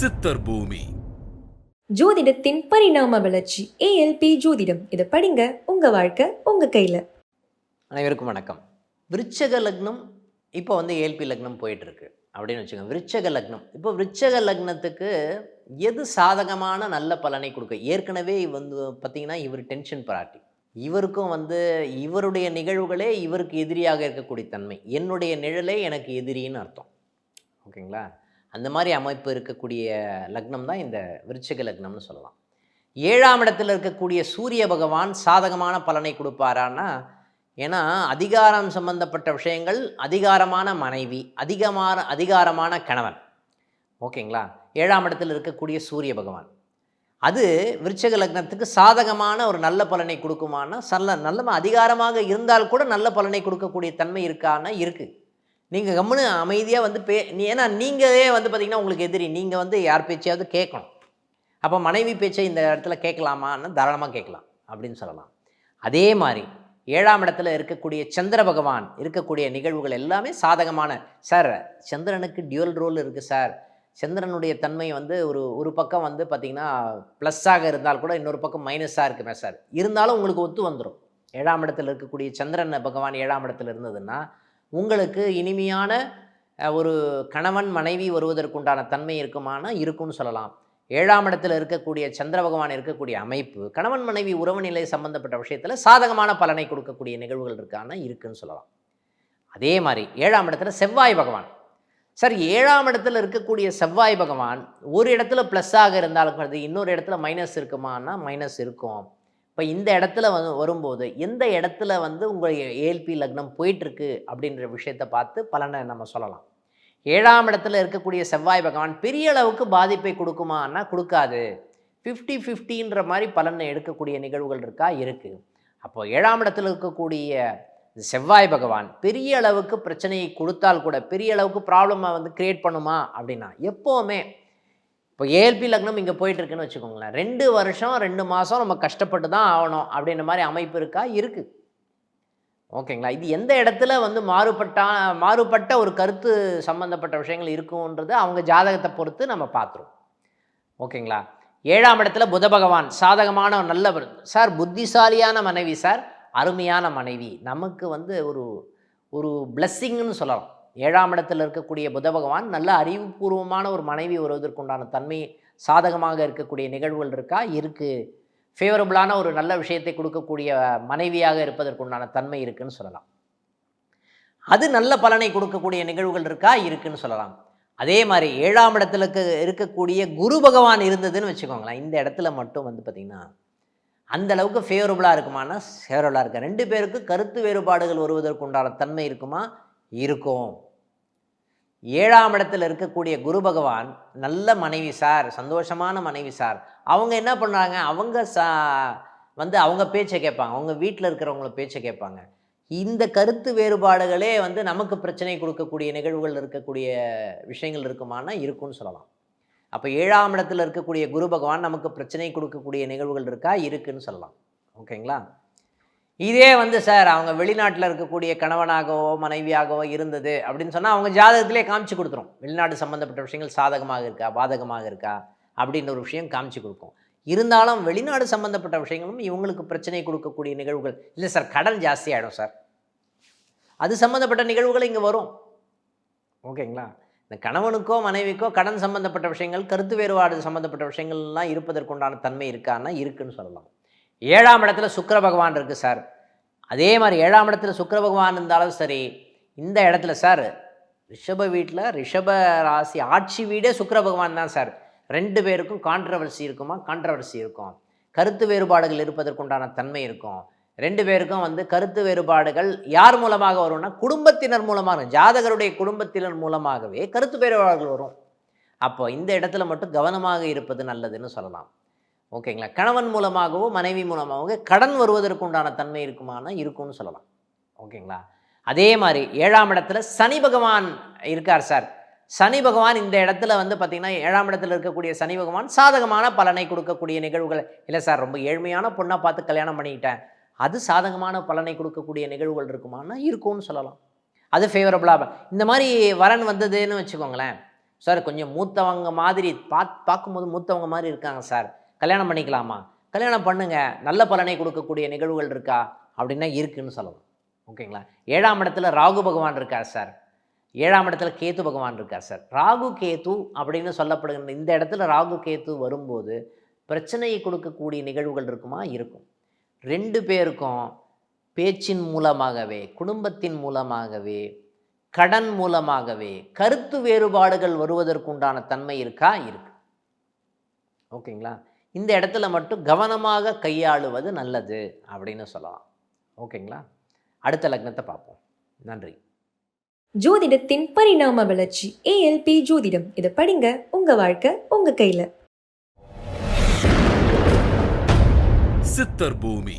சித்தர் பூமி. ஜோதிடத்தின் பரிணாம வளர்ச்சி ஏஎல்பி ஜோதிடம். இதை படிங்க, உங்க வாழ்க்கை உங்க கையில. அனைவருக்கும் வணக்கம். விருச்சக லக்னம் இப்போ ஏஎல்பி லக்னம் போயிட்டு இருக்கு அப்படின்னு வச்சுக்கோங்க. விருச்சக லக்னம் இப்போ விருச்சக லக்னத்துக்கு எது சாதகமான நல்ல பலனை கொடுக்க? ஏற்கனவே பார்த்தீங்கன்னா இவர் டென்ஷன் பாராட்டி, இவருக்கும் இவருடைய நிகழ்வுகளே இவருக்கு எதிரியாக இருக்கக்கூடிய தன்மை. என்னுடைய நிழலே எனக்கு எதிரின்னு அர்த்தம். ஓகேங்களா? அந்த மாதிரி அமைப்பு இருக்கக்கூடிய லக்னம் தான் இந்த விருச்சிக லக்னம்னு சொல்லலாம். 7ஆம் இடத்துல இருக்கக்கூடிய சூரிய பகவான் சாதகமான பலனை கொடுப்பாரான்னா, ஏன்னா அதிகாரம் சம்பந்தப்பட்ட விஷயங்கள், அதிகாரமான மனைவி, அதிகாரமான கணவன். ஓகேங்களா? 7ஆம் இடத்துல இருக்கக்கூடிய சூரிய பகவான் அது விருச்சிக லக்னத்துக்கு சாதகமான ஒரு நல்ல பலனை கொடுக்குமானா, நல்ல அதிகாரமாக இருந்தால் கூட நல்ல பலனை கொடுக்கக்கூடிய தன்மை இருக்கான்னா இருக்குது. நீங்கள் கம்முன்னு அமைதியாக ஏன்னா நீங்களே பார்த்தீங்கன்னா உங்களுக்கு எதிரி. நீங்கள் யார் பேச்சையாவது கேட்கணும். அப்போ மனைவி பேச்சை இந்த இடத்துல கேட்கலாமான்னு தாராளமாக கேட்கலாம் அப்படின்னு சொல்லலாம். அதே மாதிரி 7ஆம் இடத்துல இருக்கக்கூடிய சந்திர பகவான் இருக்கக்கூடிய நிகழ்வுகள் எல்லாமே சாதகமான. சார், சந்திரனுக்கு டியூவல் ரோல் இருக்குது சார். சந்திரனுடைய தன்மை ஒரு பக்கம் பார்த்திங்கன்னா ப்ளஸ்ஸாக இருந்தால் கூட இன்னொரு பக்கம் மைனஸாக இருக்குமே சார். இருந்தாலும் உங்களுக்கு ஒத்து வந்துடும். 7ஆம் இடத்துல இருக்கக்கூடிய சந்திரன் பகவான் 7ஆம் இடத்துல இருந்ததுன்னா உங்களுக்கு இனிமையான ஒரு கணவன் மனைவி வருவதற்குண்டான தன்மை இருக்குமானா இருக்குன்னு சொல்லலாம். 7ஆம் இடத்துல இருக்கக்கூடிய சந்திர பகவான் இருக்கக்கூடிய அமைப்பு கணவன் மனைவி உறவு நிலை சம்பந்தப்பட்ட விஷயத்தில் சாதகமான பலனை கொடுக்கக்கூடிய நிகழ்வுகள் இருக்கான்னா இருக்குன்னு சொல்லலாம். அதே மாதிரி 7ஆம் இடத்துல செவ்வாய் பகவான். சார், 7ஆம் இடத்துல இருக்கக்கூடிய செவ்வாய் பகவான் ஒரு இடத்துல ப்ளஸ்ஸாக இருந்தாலும் இன்னொரு இடத்துல மைனஸ் இருக்குமானா மைனஸ் இருக்கும். இப்போ இந்த இடத்துல வரும்போது எந்த இடத்துல உங்கள் ஏஎல்பி லக்னம் போயிட்டுருக்கு அப்படின்ற விஷயத்தை பார்த்து பலனை நம்ம சொல்லலாம். 7ஆம் இடத்துல இருக்கக்கூடிய செவ்வாய் பகவான் பெரிய அளவுக்கு பாதிப்பை கொடுக்குமான்னா கொடுக்காது. 50-50ன்ற மாதிரி பலனை எடுக்கக்கூடிய நிகழ்வுகள் இருக்கா? இருக்குது. அப்போது 7ஆம் இடத்துல இருக்கக்கூடிய செவ்வாய் பகவான் பெரிய அளவுக்கு பிரச்சனையை கொடுத்தால் கூட பெரிய அளவுக்கு ப்ராப்ளமை கிரியேட் பண்ணுமா அப்படின்னா எப்போவுமே. இப்போ ஏஎல்பி லக்னம் இங்கே போயிட்டுருக்குன்னு வச்சுக்கோங்களேன், 2 வருஷம் 2 மாதம் நம்ம கஷ்டப்பட்டு தான் ஆகணும் அப்படின்ற மாதிரி அமைப்பு இருக்கா? இருக்குது. ஓகேங்களா? இது எந்த இடத்துல மாறுபட்ட ஒரு கருத்து சம்மந்தப்பட்ட விஷயங்கள் இருக்குன்றது அவங்க ஜாதகத்தை பொறுத்து நம்ம பார்த்துருவோம். ஓகேங்களா? 7ஆம் இடத்துல புத பகவான் சாதகமான ஒரு நல்லவர். சார், புத்திசாலியான மனைவி சார், அருமையான மனைவி, நமக்கு ஒரு பிளஸ்ஸிங்னு சொல்லலாம். 7ஆம் இடத்தில் இருக்கக்கூடிய புத பகவான் நல்ல அறிவுபூர்வமான ஒரு மனைவி வருவதற்குண்டான தன்மை சாதகமாக இருக்கக்கூடிய நிகழ்வுகள் இருக்கா? இருக்குது. ஃபேவரபுளான ஒரு நல்ல விஷயத்தை கொடுக்கக்கூடிய மனைவியாக இருப்பதற்குண்டான தன்மை இருக்குதுன்னு சொல்லலாம். அது நல்ல பலனை கொடுக்கக்கூடிய நிகழ்வுகள் இருக்கா? இருக்குதுன்னு சொல்லலாம். அதே மாதிரி 7ஆம் இடத்துல இருக்கக்கூடிய குரு பகவான் இருந்ததுன்னு வச்சுக்கோங்களேன், இந்த இடத்துல மட்டும் பார்த்திங்கன்னா அந்த அளவுக்கு ஃபேவரபுளாக இருக்குமானா ஃபேவரபுளாக இருக்கா? 2 பேருக்கு கருத்து வேறுபாடுகள் வருவதற்குண்டான தன்மை இருக்குமா? இருக்கும். 7ஆம் இடத்துல இருக்கக்கூடிய குரு பகவான் நல்ல மனைவி சார், சந்தோஷமான மனைவி சார். அவங்க என்ன பண்ணுறாங்க, அவங்க அவங்க பேச்சை கேட்பாங்க, அவங்க வீட்டில் இருக்கிறவங்கள பேச்சை கேட்பாங்க. இந்த கருத்து வேறுபாடுகளே நமக்கு பிரச்சனை கொடுக்கக்கூடிய நிகழ்வுகள் இருக்கக்கூடிய விஷயங்கள் இருக்குமானா இருக்குன்னு சொல்லலாம். அப்போ 7ஆம் இடத்துல இருக்கக்கூடிய குரு பகவான் நமக்கு பிரச்சனை கொடுக்கக்கூடிய நிகழ்வுகள் இருக்கா? இருக்குன்னு சொல்லலாம். ஓகேங்களா? இதே சார், அவங்க வெளிநாட்டில் இருக்கக்கூடிய கணவனாகவோ மனைவியாகவோ இருந்தது அப்படின்னு சொன்னால் அவங்க ஜாதகத்திலே காமிச்சு கொடுத்துரும். வெளிநாடு சம்மந்தப்பட்ட விஷயங்கள் சாதகமாக இருக்கா பாதகமாக இருக்கா அப்படின்ற ஒரு விஷயம் காமிச்சு கொடுக்கும். இருந்தாலும் வெளிநாடு சம்மந்தப்பட்ட விஷயங்களும் இவங்களுக்கு பிரச்சனை கொடுக்கக்கூடிய நிகழ்வுகள் இல்லை சார். கடன் ஜாஸ்தி ஆகிடும் சார், அது சம்மந்தப்பட்ட நிகழ்வுகள் இங்கே வரும். ஓகேங்களா? இந்த கணவனுக்கோ மனைவிக்கோ கடன் சம்மந்தப்பட்ட விஷயங்கள், கருத்து வேறுபாடு சம்மந்தப்பட்ட விஷயங்கள்லாம் இருப்பதற்குண்டான தன்மை இருக்கான்னா இருக்குன்னு சொல்லலாம். 7ஆம் இடத்துல சுக்கிர பகவான் இருக்குது சார். அதே மாதிரி 7ஆம் இடத்துல சுக்கிர பகவான் இருந்தாலும் சரி, இந்த இடத்துல சார் ரிஷப வீட்டில் ரிஷப ராசி ஆட்சி வீடே சுக்கிர பகவான் தான் சார். 2 பேருக்கும் கான்ட்ரவர்சி இருக்குமா? கான்ட்ரவர்சி இருக்கும். கருத்து வேறுபாடுகள் இருப்பதற்குண்டான தன்மை இருக்கும். 2 பேருக்கும் கருத்து வேறுபாடுகள் யார் மூலமாக வரும்னா குடும்பத்தினர் மூலமாக, ஜாதகருடைய குடும்பத்தினர் மூலமாகவே கருத்து வேறுபாடுகள் வரும். அப்போ இந்த இடத்துல மட்டும் கவனமாக இருப்பது நல்லதுன்னு சொல்லலாம். ஓகேங்களா? கணவன் மூலமாகவோ மனைவி மூலமாகவோ கடன் வருவதற்கு உண்டான தன்மை இருக்குமானா இருக்கும்னு சொல்லலாம். ஓகேங்களா? அதே மாதிரி 7ஆம் இடத்துல சனி பகவான் இருக்கார் சார். சனி பகவான் இந்த இடத்துல பார்த்திங்கன்னா 7ஆம் இடத்துல இருக்கக்கூடிய சனி பகவான் சாதகமான பலனை கொடுக்கக்கூடிய நிகழ்வுகள். இல்லை சார், ரொம்ப ஏழ்மையான பொண்ணாக பார்த்து கல்யாணம் பண்ணிக்கிட்டேன், அது சாதகமான பலனை கொடுக்கக்கூடிய நிகழ்வுகள் இருக்குமானா இருக்கும்னு சொல்லலாம். அது ஃபேவரபுளாக இந்த மாதிரி வரன் வந்ததுன்னு வச்சுக்கோங்களேன். சார் கொஞ்சம் மூத்தவங்க மாதிரி பார்க்கும்போது மூத்தவங்க மாதிரி இருக்காங்க சார், கல்யாணம் பண்ணிக்கலாமா? கல்யாணம் பண்ணுங்க, நல்ல பலனை கொடுக்கக்கூடிய நிகழ்வுகள் இருக்கா அப்படின்னா இருக்குன்னு சொல்லலாம். ஓகேங்களா? 7ஆம் இடத்துல ராகு பகவான் இருக்கார் சார், 7ஆம் இடத்துல கேத்து பகவான் இருக்கார் சார். ராகு கேத்து அப்படின்னு சொல்லப்படுகின்ற இந்த இடத்துல ராகு கேத்து வரும்போது பிரச்சனையை கொடுக்கக்கூடிய நிகழ்வுகள் இருக்குமா? இருக்கும். 2 பேருக்கும் பேச்சின் மூலமாகவே, குடும்பத்தின் மூலமாகவே, கடன் மூலமாகவே கருத்து வேறுபாடுகள் வருவதற்குண்டான தன்மை இருக்கா? இருக்கு. ஓகேங்களா? இந்த இடத்துல மட்டும் கவனமாக கையாளுவது நல்லது அப்படின்னு சொல்லலாம். ஓகேங்களா? அடுத்த லக்னத்தை பார்ப்போம். நன்றி. ஜோதிடத்தின் பரிணாம வளர்ச்சி ஏஎல்பி ஜோதிடம். இதை படிங்க, உங்க வாழ்க்கை உங்க கையில. சித்தர் பூமி